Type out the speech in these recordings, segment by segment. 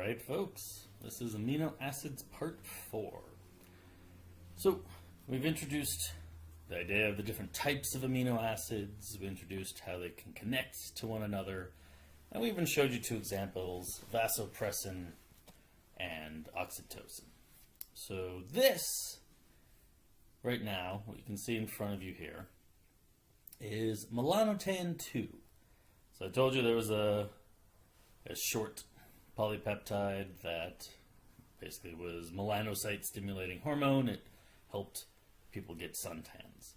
Alright folks, this is amino acids part 4. So, we've introduced the idea of the different types of amino acids, we introduced how they can connect to one another, and we even showed you two examples, vasopressin and oxytocin. So this, right now, what you can see in front of you here, is melanotan 2. So I told you there was a short polypeptide that basically was melanocyte stimulating hormone. It helped people get suntans.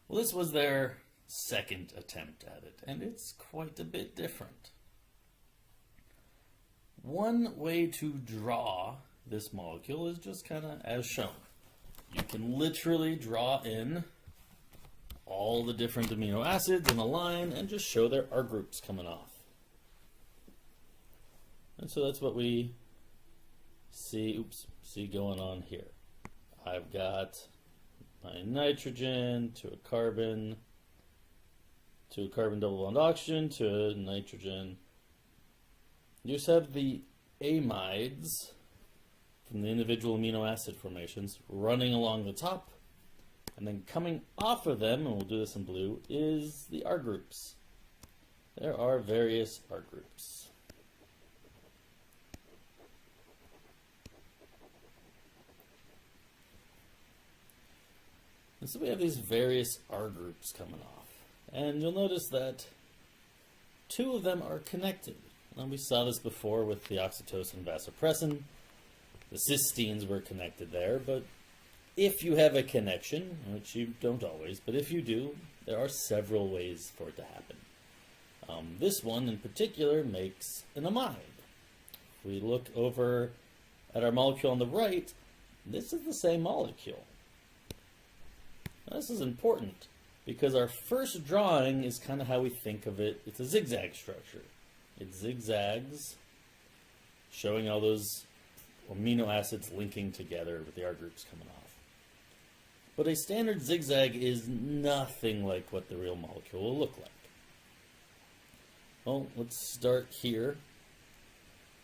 Well, this was their second attempt at it, and it's quite a bit different. One way to draw this molecule is just kind of as shown. You can literally draw in all the different amino acids in a line and just show their R groups coming off. And so that's what we see going on here. I've got my nitrogen to a carbon double bond oxygen to a nitrogen. You just have the amides from the individual amino acid formations running along the top, and then coming off of them, and we'll do this in blue, is the R groups. There are various R groups. And so we have these various R groups coming off. And you'll notice that two of them are connected. And we saw this before with the oxytocin and vasopressin. The cysteines were connected there, but if you have a connection, which you don't always, but if you do, there are several ways for it to happen. This one in particular makes an amide. If we look over at our molecule on the right, this is the same molecule. Now, this is important because our first drawing is kind of how we think of it. It's a zigzag structure. It zigzags, showing all those amino acids linking together with the R groups coming off. But a standard zigzag is nothing like what the real molecule will look like. Well, let's start here.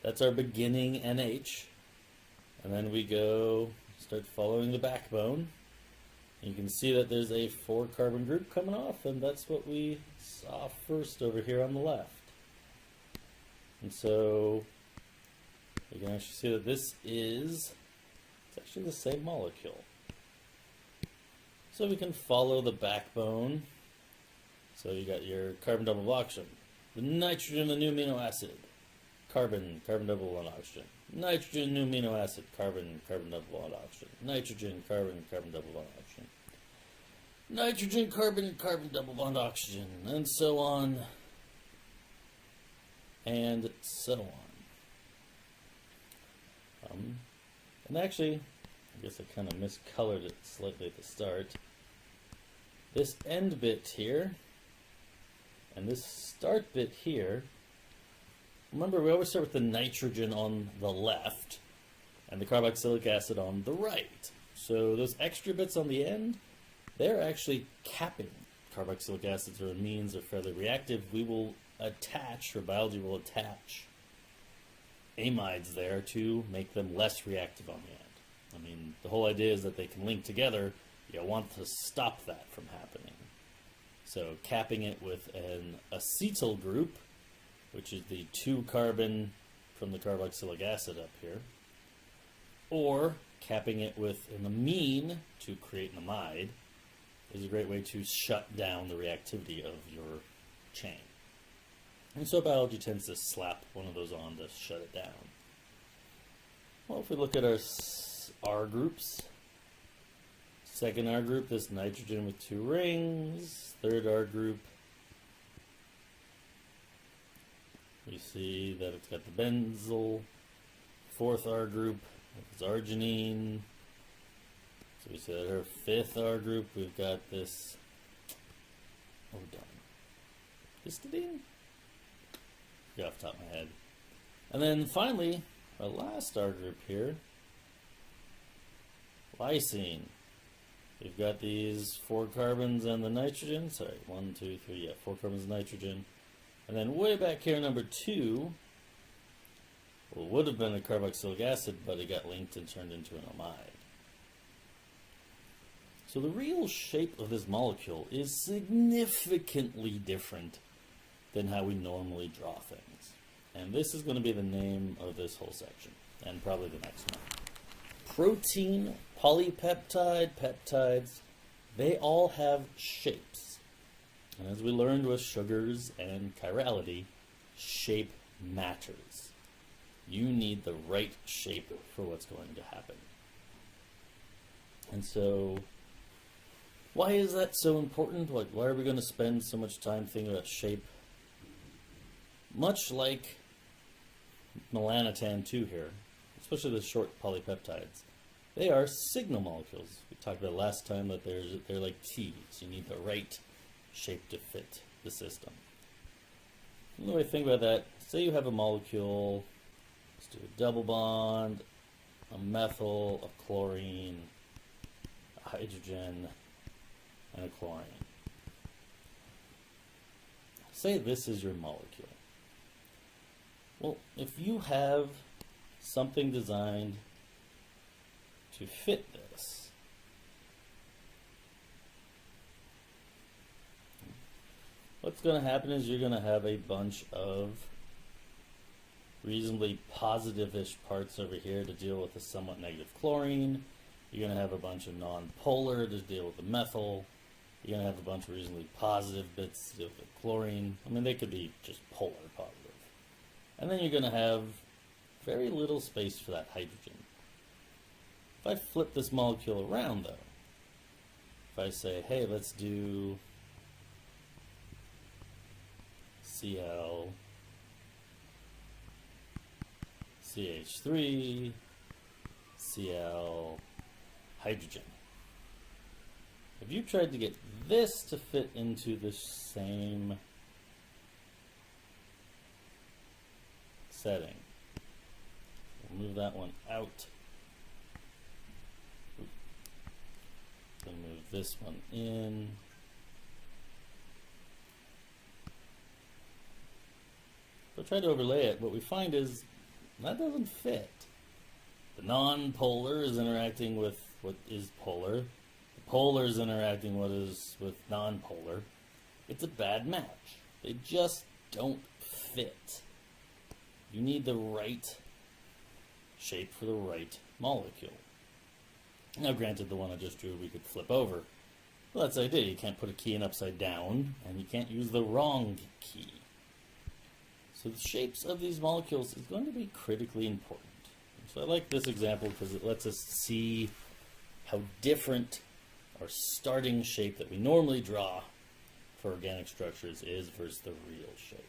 That's our beginning NH. And then we start following the backbone. You can see that there's a 4-carbon group coming off, and that's what we saw first over here on the left. And so you can actually see that it's actually the same molecule. So we can follow the backbone. So you got your carbon double oxygen, the nitrogen, the new amino acid, carbon double bond oxygen, nitrogen, new amino acid, carbon double bond oxygen, nitrogen, carbon double bond oxygen, nitrogen, carbon double bond oxygen, and so on, and so on. And actually, I guess I kind of miscolored it slightly at the start. This end bit here, and this start bit here, remember, we always start with the nitrogen on the left and the carboxylic acid on the right. So those extra bits on the end, they're actually capping. Carboxylic acids or amines are fairly reactive. We will attach, or biology will attach, amides there to make them less reactive on the end. I mean, the whole idea is that they can link together. You want to stop that from happening. So capping it with an acetyl group, which is the 2-carbon from the carboxylic acid up here, or capping it with an amine to create an amide, is a great way to shut down the reactivity of your chain. And so biology tends to slap one of those on to shut it down. Well, if we look at our R groups, second R group, this nitrogen with 2 rings, third R group, we see that it's got the benzyl, fourth R group, it's arginine. So we see that our fifth R group, we've got this, histidine? Yeah, off the top of my head. And then finally, our last R group here, lysine. We've got these 4 carbons and the nitrogen. Sorry, 1, 2, 3, yeah, 4 carbons of nitrogen. And then way back here, number 2, molecule would have been a carboxylic acid, but it got linked and turned into an amide. So the real shape of this molecule is significantly different than how we normally draw things. And this is going to be the name of this whole section, and probably the next one. Protein, polypeptide, peptides, they all have shapes. And as we learned with sugars and chirality, shape matters. You need the right shape for what's going to happen. And so, why is that so important? Like, why are we going to spend so much time thinking about shape? Much like melanotan 2 here, especially the short polypeptides, they are signal molecules. We talked about last time that they're like T's. You need the right shape to fit the system. And the way to think about that, say you have a molecule, let's do a double bond, a methyl, a chlorine, a hydrogen, and a chlorine. Say this is your molecule. Well, if you have something designed to fit this, what's going to happen is you're going to have a bunch of reasonably positive-ish parts over here to deal with the somewhat negative chlorine. You're going to have a bunch of non-polar to deal with the methyl. You're going to have a bunch of reasonably positive bits to deal with the chlorine. I mean, they could be just polar positive. And then you're going to have very little space for that hydrogen. If I flip this molecule around, though, if I say, hey, let's do Cl, CH3, Cl, hydrogen. If you tried to get this to fit into the same setting, we'll move that one out. Then move this one in. If I try to overlay it, what we find is that doesn't fit. The non-polar is interacting with what is polar. The polar is interacting with non-polar. It's a bad match. They just don't fit. You need the right shape for the right molecule. Now granted, the one I just drew we could flip over. Well, that's the idea. You can't put a key in upside down, and you can't use the wrong key. So the shapes of these molecules is going to be critically important. So I like this example because it lets us see how different our starting shape that we normally draw for organic structures is versus the real shape.